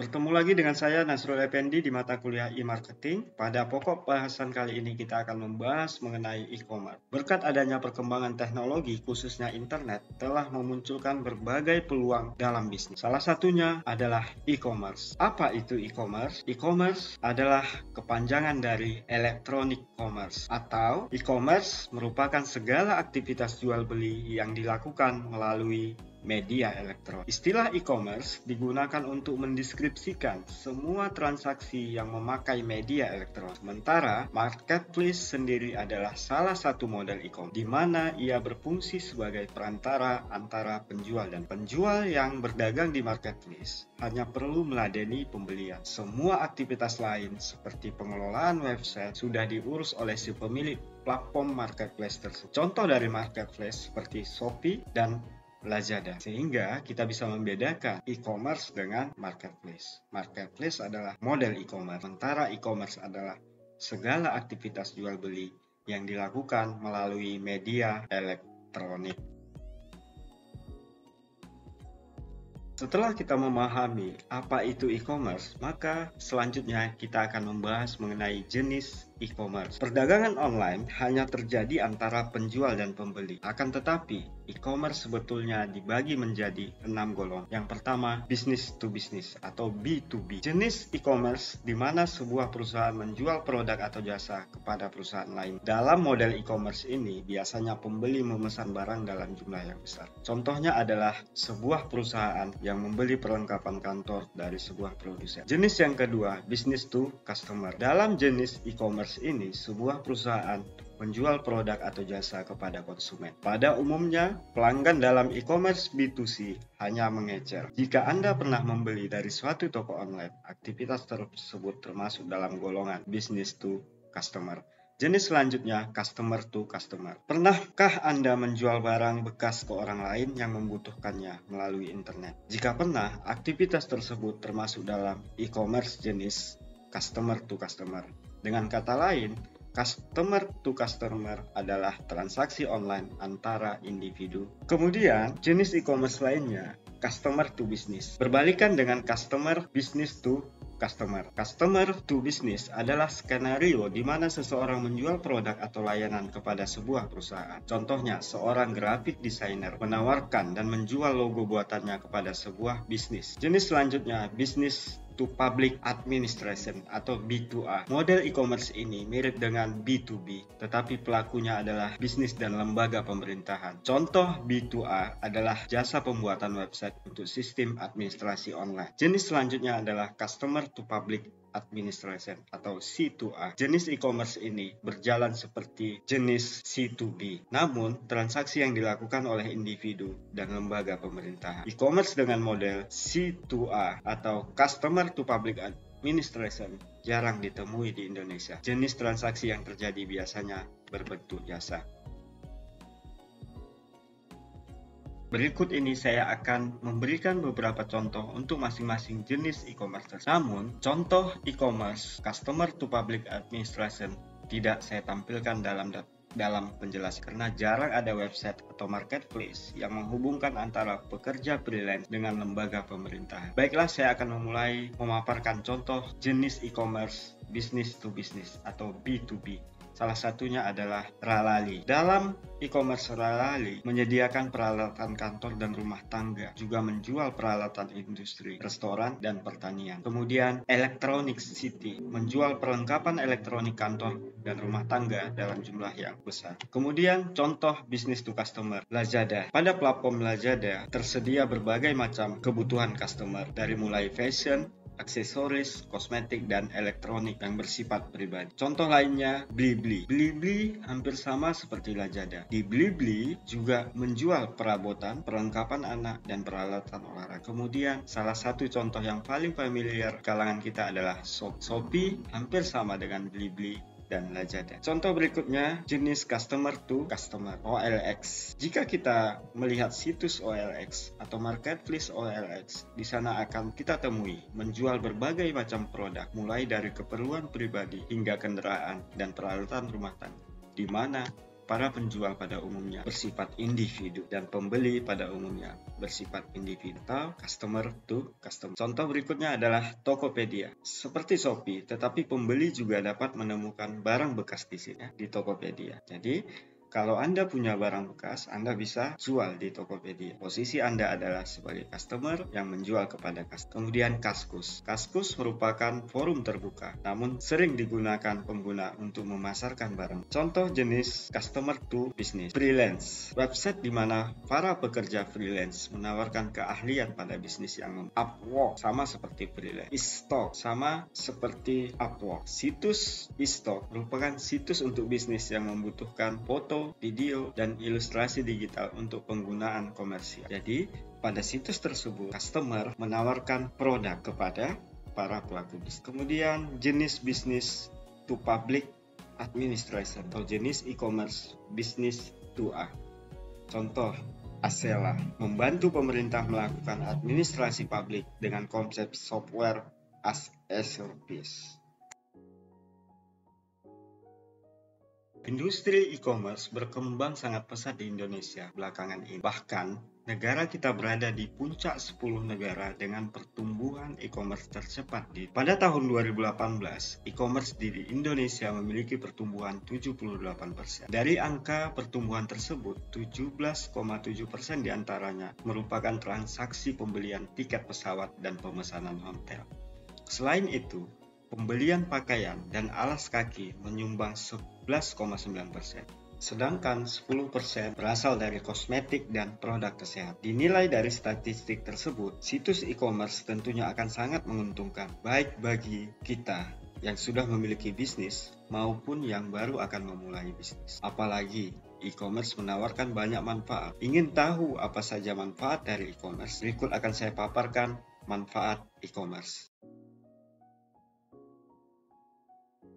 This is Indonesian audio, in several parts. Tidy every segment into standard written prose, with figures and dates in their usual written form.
Bertemu lagi dengan saya Nasrul Effendi di mata kuliah e-marketing. Pada pokok bahasan kali ini kita akan membahas mengenai e-commerce. Berkat adanya perkembangan teknologi khususnya internet telah memunculkan berbagai peluang dalam bisnis. Salah satunya adalah e-commerce. Apa itu e-commerce? E-commerce adalah kepanjangan dari electronic commerce atau e-commerce merupakan segala aktivitas jual beli yang dilakukan melalui media elektronik. Istilah e-commerce digunakan untuk mendeskripsikan semua transaksi yang memakai media elektronik. Sementara marketplace sendiri adalah salah satu model e-commerce di mana ia berfungsi sebagai perantara antara penjual dan penjual yang berdagang di marketplace hanya perlu meladeni pembelian. Semua aktivitas lain seperti pengelolaan website sudah diurus oleh si pemilik platform marketplace tersebut. Contoh dari marketplace seperti Shopee dan Lazada, sehingga kita bisa membedakan e-commerce dengan marketplace. Marketplace adalah model e-commerce, sementara e-commerce adalah segala aktivitas jual beli yang dilakukan melalui media elektronik. Setelah kita memahami apa itu e-commerce, maka selanjutnya kita akan membahas mengenai jenis e-commerce. Perdagangan online hanya terjadi antara penjual dan pembeli. Akan tetapi, e-commerce sebetulnya dibagi menjadi 6 golongan. Yang pertama, business to business atau B2B. Jenis e-commerce di mana sebuah perusahaan menjual produk atau jasa kepada perusahaan lain. Dalam model e-commerce ini, biasanya pembeli memesan barang dalam jumlah yang besar. Contohnya adalah sebuah perusahaan yang membeli perlengkapan kantor dari sebuah produsen. Jenis yang kedua, business to customer. Dalam jenis e-commerce ini, sebuah perusahaan menjual produk atau jasa kepada konsumen. Pada umumnya, pelanggan dalam e-commerce B2C hanya mengecer. Jika Anda pernah membeli dari suatu toko online, aktivitas tersebut termasuk dalam golongan business to customer. Jenis selanjutnya, customer to customer. Pernahkah Anda menjual barang bekas ke orang lain yang membutuhkannya melalui internet? Jika pernah, aktivitas tersebut termasuk dalam e-commerce jenis customer to customer. Dengan kata lain, customer to customer adalah transaksi online antara individu. Kemudian, jenis e-commerce lainnya, customer to business. Berbalikan dengan customer business to customer. Customer to business adalah skenario di mana seseorang menjual produk atau layanan kepada sebuah perusahaan. Contohnya, seorang graphic designer menawarkan dan menjual logo buatannya kepada sebuah bisnis. Jenis selanjutnya, business to public administration atau B2A. Model e-commerce ini mirip dengan B2B, tetapi pelakunya adalah bisnis dan lembaga pemerintahan. Contoh B2A adalah jasa pembuatan website untuk sistem administrasi online. Jenis selanjutnya adalah customer to public administration atau C2A. Jenis e-commerce ini berjalan seperti jenis C2B, namun transaksi yang dilakukan oleh individu dan lembaga pemerintahan. E-commerce dengan model C2A atau customer to public administration jarang ditemui di Indonesia. Jenis transaksi yang terjadi biasanya berbentuk jasa. Berikut ini saya akan memberikan beberapa contoh untuk masing-masing jenis e-commerce. Namun, contoh e-commerce customer to public administration tidak saya tampilkan dalam penjelasan karena jarang ada website atau marketplace yang menghubungkan antara pekerja freelance dengan lembaga pemerintahan. Baiklah, saya akan memulai memaparkan contoh jenis e-commerce business to business atau B2B. Salah satunya adalah Ralali. Dalam e-commerce, Ralali menyediakan peralatan kantor dan rumah tangga, juga menjual peralatan industri, restoran, dan pertanian. Kemudian Electronic City menjual perlengkapan elektronik kantor dan rumah tangga dalam jumlah yang besar. Kemudian contoh business to customer, Lazada. Pada platform Lazada tersedia berbagai macam kebutuhan customer, dari mulai fashion, aksesoris, kosmetik, dan elektronik yang bersifat pribadi. Contoh lainnya, Blibli. Blibli hampir sama seperti Lazada. Di Blibli juga menjual perabotan, perlengkapan anak, dan peralatan olahraga. Kemudian, salah satu contoh yang paling familiar kalangan kita adalah Shopee, hampir sama dengan Blibli dan Lazada. Contoh berikutnya, jenis customer to customer, OLX. Jika kita melihat situs OLX atau marketplace OLX, di sana akan kita temui menjual berbagai macam produk, mulai dari keperluan pribadi hingga kendaraan dan peralatan rumah tangga, di mana para penjual pada umumnya bersifat individu dan pembeli pada umumnya bersifat individu atau customer to customer. Contoh berikutnya adalah Tokopedia. Seperti Shopee, tetapi pembeli juga dapat menemukan barang bekas di sini di Tokopedia. Jadi kalau Anda punya barang bekas, Anda bisa jual di Tokopedia. Posisi Anda adalah sebagai customer yang menjual kepada customer. Kemudian Kaskus. Kaskus merupakan forum terbuka, namun sering digunakan pengguna untuk memasarkan barang. Contoh jenis customer to business. Freelance. Website di mana para pekerja freelance menawarkan keahlian pada bisnis yang Upwork sama seperti freelance. Istock sama seperti Upwork. Situs Istock merupakan situs untuk bisnis yang membutuhkan foto, video, dan ilustrasi digital untuk penggunaan komersial. Jadi, pada situs tersebut, customer menawarkan produk kepada para pelaku bisnis. Kemudian, jenis bisnis to public administration atau jenis e-commerce business to A. Contoh, Asela membantu pemerintah melakukan administrasi publik dengan konsep software as a service. Industri e-commerce berkembang sangat pesat di Indonesia belakangan ini. Bahkan, negara kita berada di puncak 10 negara dengan pertumbuhan e-commerce tercepat. Pada tahun 2018, e-commerce di Indonesia memiliki pertumbuhan 78%. Dari angka pertumbuhan tersebut, 17,7% diantaranya merupakan transaksi pembelian tiket pesawat dan pemesanan hotel. Selain itu, pembelian pakaian dan alas kaki menyumbang 11,9%. Sedangkan 10% berasal dari kosmetik dan produk kesehatan. Dinilai dari statistik tersebut, situs e-commerce tentunya akan sangat menguntungkan, baik bagi kita yang sudah memiliki bisnis maupun yang baru akan memulai bisnis. Apalagi e-commerce menawarkan banyak manfaat. Ingin tahu apa saja manfaat dari e-commerce? Berikut akan saya paparkan manfaat e-commerce.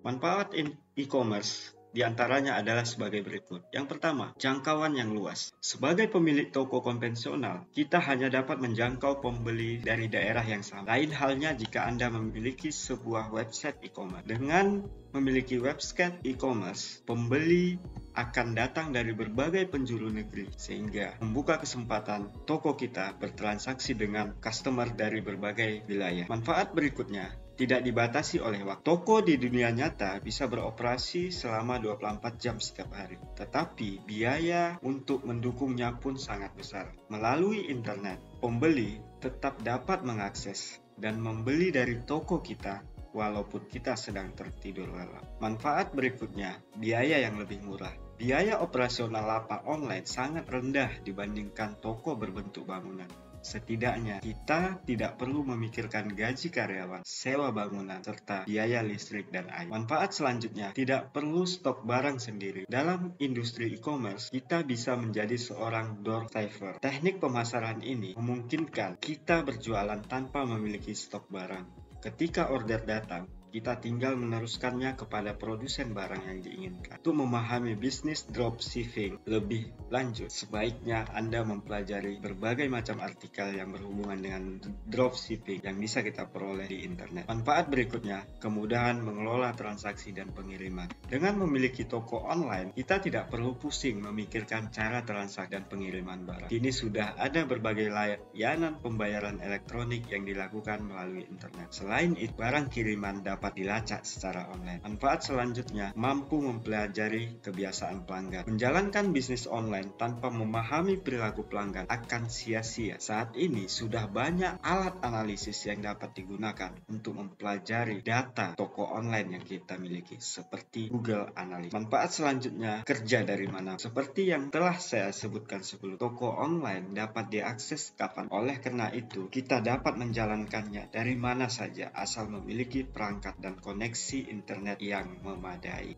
Manfaat e-commerce diantaranya adalah sebagai berikut. Yang pertama, jangkauan yang luas. Sebagai pemilik toko konvensional, kita hanya dapat menjangkau pembeli dari daerah yang sama. Lain halnya jika Anda memiliki sebuah website e-commerce. Dengan memiliki website e-commerce, pembeli akan datang dari berbagai penjuru negeri, sehingga membuka kesempatan toko kita bertransaksi dengan customer dari berbagai wilayah. Manfaat berikutnya, tidak dibatasi oleh waktu. Toko di dunia nyata bisa beroperasi selama 24 jam setiap hari. Tetapi biaya untuk mendukungnya pun sangat besar. Melalui internet, pembeli tetap dapat mengakses dan membeli dari toko kita walaupun kita sedang tertidur lelap. Manfaat berikutnya, biaya yang lebih murah. Biaya operasional lapak online sangat rendah dibandingkan toko berbentuk bangunan. Setidaknya kita tidak perlu memikirkan gaji karyawan, sewa bangunan, serta biaya listrik dan air. Manfaat selanjutnya, tidak perlu stok barang sendiri. Dalam industri e-commerce, kita bisa menjadi seorang doorstepper. Teknik pemasaran ini memungkinkan kita berjualan tanpa memiliki stok barang. Ketika order datang, kita tinggal meneruskannya kepada produsen barang yang diinginkan. Untuk memahami bisnis dropshipping lebih lanjut, sebaiknya Anda mempelajari berbagai macam artikel yang berhubungan dengan dropshipping yang bisa kita peroleh di internet. Manfaat berikutnya, kemudahan mengelola transaksi dan pengiriman. Dengan memiliki toko online, kita tidak perlu pusing memikirkan cara transaksi dan pengiriman barang. Kini sudah ada berbagai layanan pembayaran elektronik yang dilakukan melalui internet. Selain itu, barang kiriman dapat dilacak secara online. Manfaat selanjutnya, mampu mempelajari kebiasaan pelanggan. Menjalankan bisnis online tanpa memahami perilaku pelanggan akan sia-sia. Saat ini sudah banyak alat analisis yang dapat digunakan untuk mempelajari data toko online yang kita miliki, seperti Google Analytics. Manfaat selanjutnya, kerja dari mana. Seperti yang telah saya sebutkan sebelum, toko online dapat diakses kapan. Oleh karena itu, kita dapat menjalankannya dari mana saja asal memiliki perangkat dan koneksi internet yang memadai.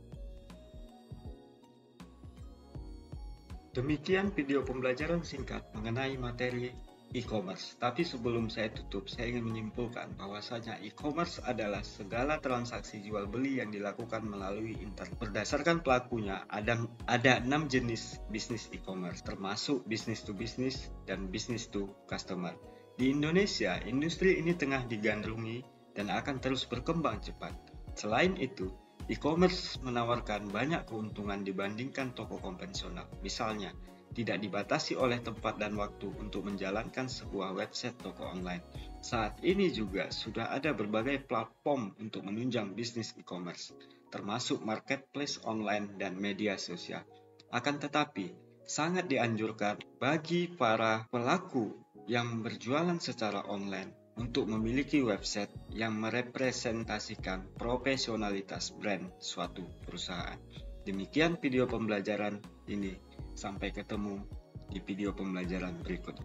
Demikian video pembelajaran singkat mengenai materi e-commerce. Tapi sebelum saya tutup, saya ingin menyimpulkan bahwasanya e-commerce adalah segala transaksi jual beli yang dilakukan melalui internet. Berdasarkan pelakunya, ada 6 jenis bisnis e-commerce, termasuk business to business dan business to customer. Di Indonesia, industri ini tengah digandrungi dan akan terus berkembang cepat. Selain itu, E-commerce menawarkan banyak keuntungan dibandingkan toko konvensional. Misalnya, tidak dibatasi oleh tempat dan waktu untuk menjalankan sebuah website toko online. Saat ini juga sudah ada berbagai platform untuk menunjang bisnis e-commerce, termasuk marketplace online dan media sosial. Akan tetapi, sangat dianjurkan bagi para pelaku yang berjualan secara online untuk memiliki website yang merepresentasikan profesionalitas brand suatu perusahaan. Demikian video pembelajaran ini. Sampai ketemu di video pembelajaran berikut.